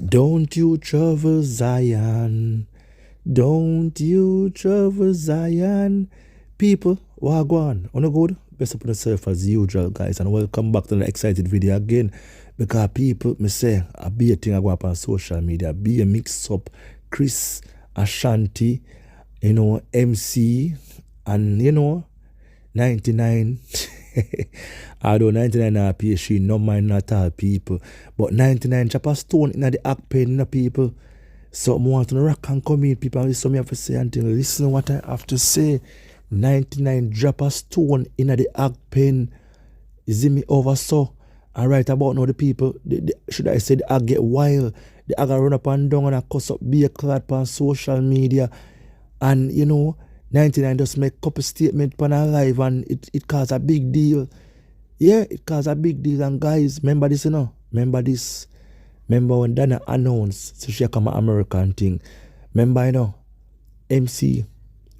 Don't you travel Zion. Don't you travel Zion. People, wagwan. On a good? Best up on yourself as usual, guys. And welcome back to the excited video again. Because people, me say, I be a thing I go up on social media. Be a mix up Chris, Ashanti, MC, and 99. Although 99 are PhD, no mind not all people. But 99 drop a stone in the act pen, people. So I want to rock and come in, people. And some have to say until listen what I have to say. 99 drop a stone in the act pen. Is me over so. And right about now the people, should I say the act get wild. The act run up and down and a cuss up be a clad on social media. And 99 just make a couple statements on her live and it cause a big deal. Yeah, it cause a big deal. And guys, remember this, Remember this. Remember when Dana announced so she come an American thing. Remember, MC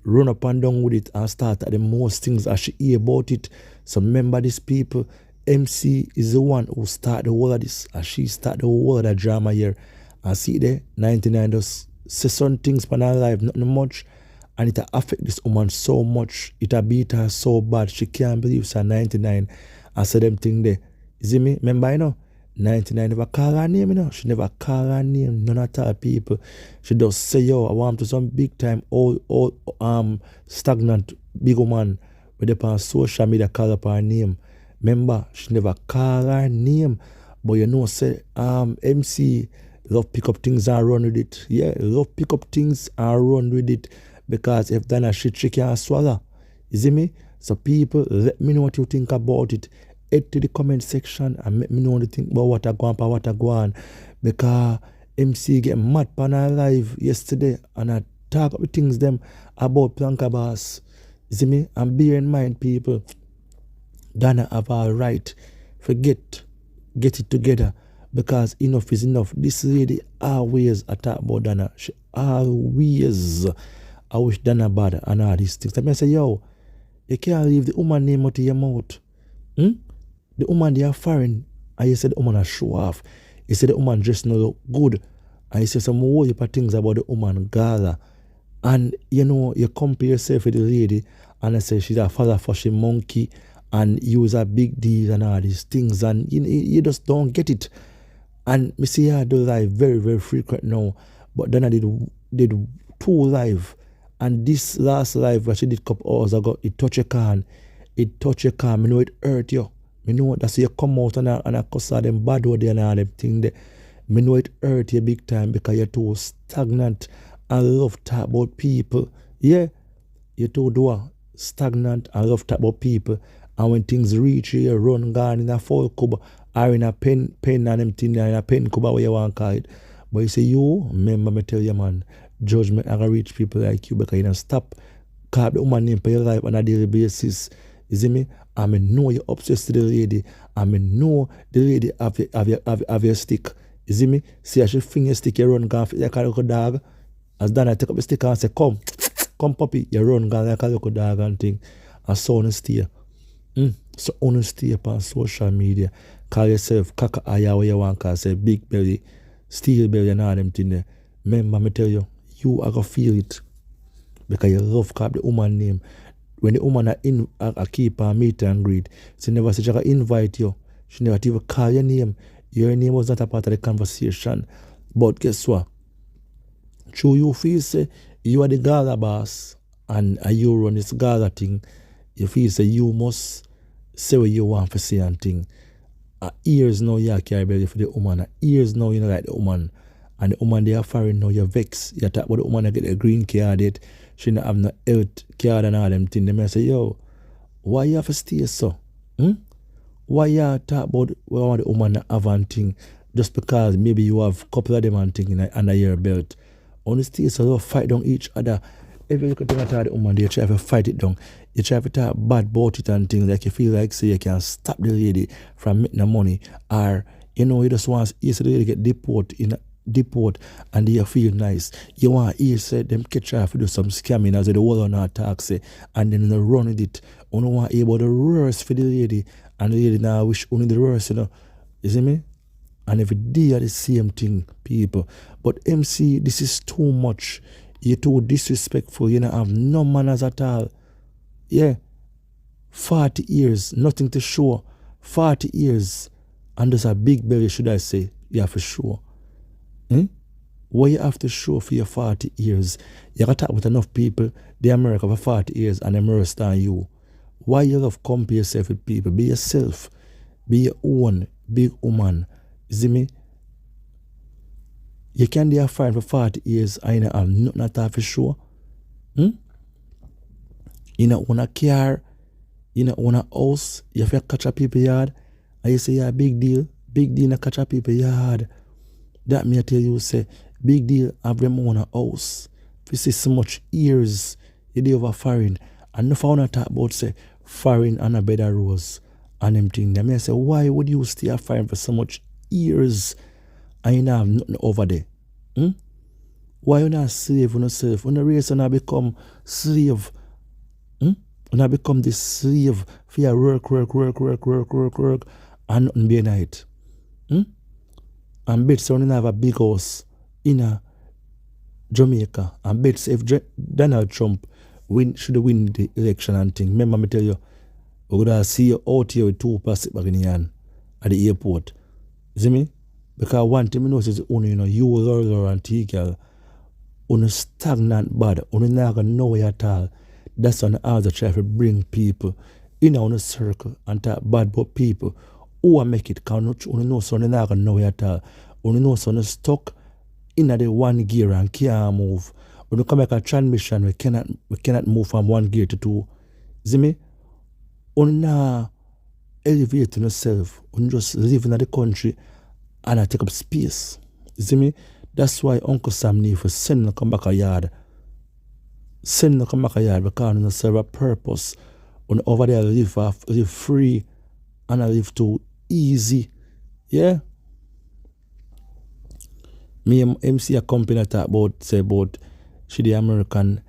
run up and down with it and start at the most things as she hear about it. So remember this, people. MC is the one who start the whole of this. And she start the whole of the drama here. And see there, 99 just say some things on her life, not much. And it affect this woman so much. It beat her so bad. She can't believe she's 99. I said them thing there. You see me? Remember, 99 never call her name, She never call her name, none at all, people. She just say, yo, I want to some big time, old stagnant big woman with the on social media call up her name. Remember, she never call her name. But say, MC love pick up things and run with it. Yeah, love pick up things and run with it. Because if Dana shit, she can't swallow. You see me? So people, let me know what you think about it. Head to the comment section and let me know what you think about what I go on. Because MC get mad on her live yesterday and I talk about things them about Planka Boss. You see me? And bear in mind, people, Dana have all right. Get it together. Because enough is enough. This lady always attack about Dana. She always... I wish Dana bad and all these things. I say, yo, you can't leave the woman name out of your mouth. The woman, they are foreign. And you said the woman a show off. You said the woman dress no look good. And you say some whole heap of things about the woman, Gaza. And, you compare yourself with the lady and I say she's a father for she monkey and use a big deal and all these things. And you just don't get it. And me see her do live very, very frequent now. But then I did 2 live. And this last live that she did a couple hours ago, it touch your can. It touch your can. I know it hurt you. I know that's you come out and I cuss all them bad word and all them thing there. I know it hurt you big time because you're too stagnant and love talk about people. Yeah, you're too stagnant and love talk about people. And when things reach you, you run gone in a foul cup or in a pen and them thing in a pen cup where you want to call it. But you say, you, remember me tell you, man, judgment are going to reach people like you because you don't stop call the woman name for your life on a daily basis. You see me? I know you're obsessed with the lady. I know the lady have your stick. You see me? See how she finger stick, you run gone like a little dog. As Dana take up the stick and say, come puppy, you run gone like a little dog and thing. And so on stay. So on stay upon social media. Call yourself Kaka Aya where you want to say big belly, steel belly and all them thing there. Remember me tell you, you are going to feel it. Because you love call the woman name. When the woman a keep her meet and greet, she never said she can invite you. She never even call your name. Your name was not a part of the conversation. But guess what? True, you feel say you are the Gaza boss and you run this Gaza thing. You feel say you must say what you want to say and thing. Ears now you carry belly for the woman. Ears now you know like the woman. And the woman they are foreign now, you're vexed. You talk about the woman that get a green card yet. She don't have no health card and all them things. They may say, yo, why you have to stay so? Why you talk about what the woman have and thing just because maybe you have a couple of them and thing under your belt? Only stay so they fight down each other. If you look at the woman, they try to fight it down. You try to talk bad about it and things like you feel like say you can stop the lady from making the money. Or, you just want to see the lady get deport and they feel nice. You want to hear say them catch her to do some scamming as the whole on her taxi and then they run with it. You don't want to hear about the worst for the lady and the lady now wish only the worst, You see me? And every day are the same thing, people. But MC, this is too much. You're too disrespectful. You don't have no manners at all. Yeah. 40 years, nothing to show. 40 years. And there's a big belly, should I say. You have to show. What you have to show for your 40 years? You got to talk with enough people, the America for 40 years, and them worse than you. Why you have to compare yourself with people? Be yourself. Be your own big woman. You see me? You can be a friend for 40 years and you have nothing at all for sure. You don't own a car, you don't own a house, you have to catch a people yard, and you say, yeah, big deal to catch a people yard. That me I tell you, say, big deal have them own a house. If you see so much years, you do over foreign. And if I want to talk about, say, foreign and a bed of rose and them thing, I say, why would you stay a foreign for so much years and you don't have nothing over there? Why you not slave on yourself? When the race you not become slave. You not become this slave for your work, and nothing behind it. And bet so you have a big house in Jamaica. And bet if Donald Trump should win the election and thing. Remember me tell you, we're gonna see you out here with 2 plastic bags in your hand at the airport. See me? Because one thing I know is you Lord and T-girl, stagnant bad, not gonna know at all. That's on the other try to bring people in a circle and talk bad about people who are make it count. Know so not gonna know at all. Know so stuck in the one gear and can't move. When come make a transmission, we cannot move from one gear to 2. See me? Not elevate yourself. Just live in the country and I take up space. You see me? That's why Uncle Sam need to send them come back a yard. Send them come back a yard because they serve a purpose. When over there live free and I live too easy. Yeah? Me and MC a company talk about she the American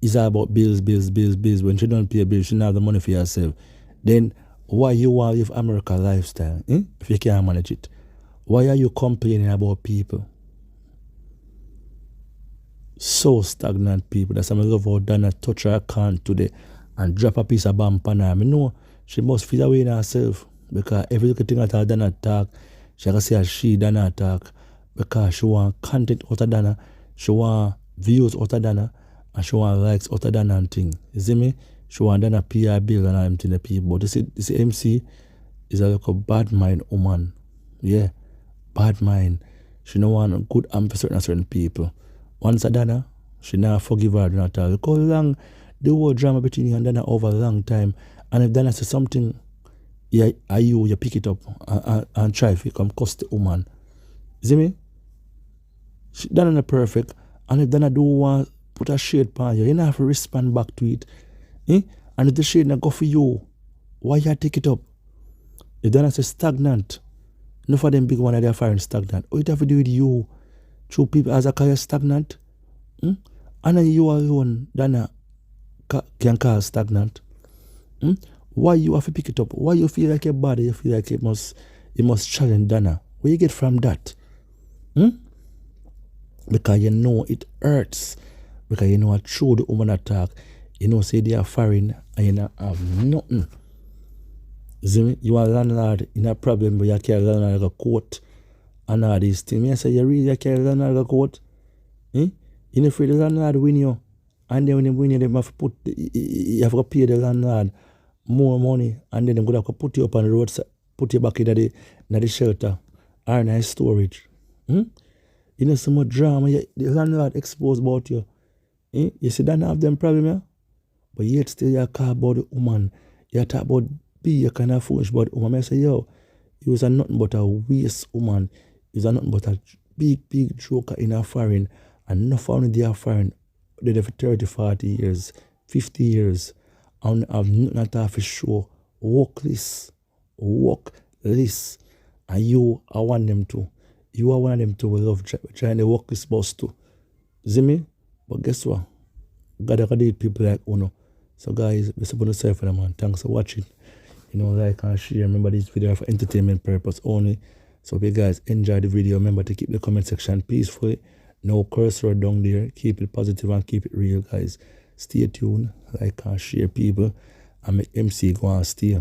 is about bills. When she don't pay bills, she don't have the money for herself. Then why you want to live America lifestyle? If you can't manage it. Why are you complaining about people? So stagnant people. That's why I love how Dana touch her account today and drop a piece of bomb on her. I know she must feel away in herself because every little thing that Dana talk, she can say she Dana talk because she want content out of Dana, she want views out of Dana, and she want likes out of Dana and thing. You see me? She want Dana PR bill and everything the people. But this MC is a little bad mind woman. Yeah. Bad mind. She don't want a good arm for certain people. Once a Dana, she not forgive her at all. Because long the whole drama between you and Dana over a long time. And if Dana says something, you pick it up and try if you come cost the woman. See me? Dana not perfect. And if Dana do want put a shade on you, you don't have to respond back to it. And if the shade not go for you, why you take it up? If Dana says stagnant, no for them big one that they are firing stagnant. What you have to do with you? True people as a career stagnant? And then you alone, Dana, can call stagnant. Why you have to pick it up? Why you feel like your body, you feel like it must challenge Dana? Where you get from that? Because you know it hurts. Because you know a true the woman attack. You know say they are firing and you not have nothing. See, you are a landlord in a problem, but you carry landlord like a court and all these things. Me I say, you really carry landlord like a court? You're not afraid the landlord win you. And then when they win you, you have to pay the landlord more money. And then they're going to have to put you up on the road, put you back in the shelter or in the storage. You know so much drama, the landlord exposed about you. You see, don't have them problem, yeah? But yet still you talk about the woman. You talk about be a kind of foolish but woman. I say, yo, you was a nothing but a waste woman. You was a nothing but a big joker in a foreign. And not only they are foreign, they're there for 30, 40 years, 50 years. And have nothing at all for sure. Walk this. And you are one of them too. You are one of them too. We love trying to walk this bus too. See me? But guess what? God can do people like Uno. So guys, we're supposed to say for them, man. Thanks for watching. Like and share. Remember this video for entertainment purpose only. So if you guys enjoyed the video, remember to keep the comment section peaceful. No curse word down there. Keep it positive and keep it real, guys. Stay tuned, like and share, people, and make MC go and stay.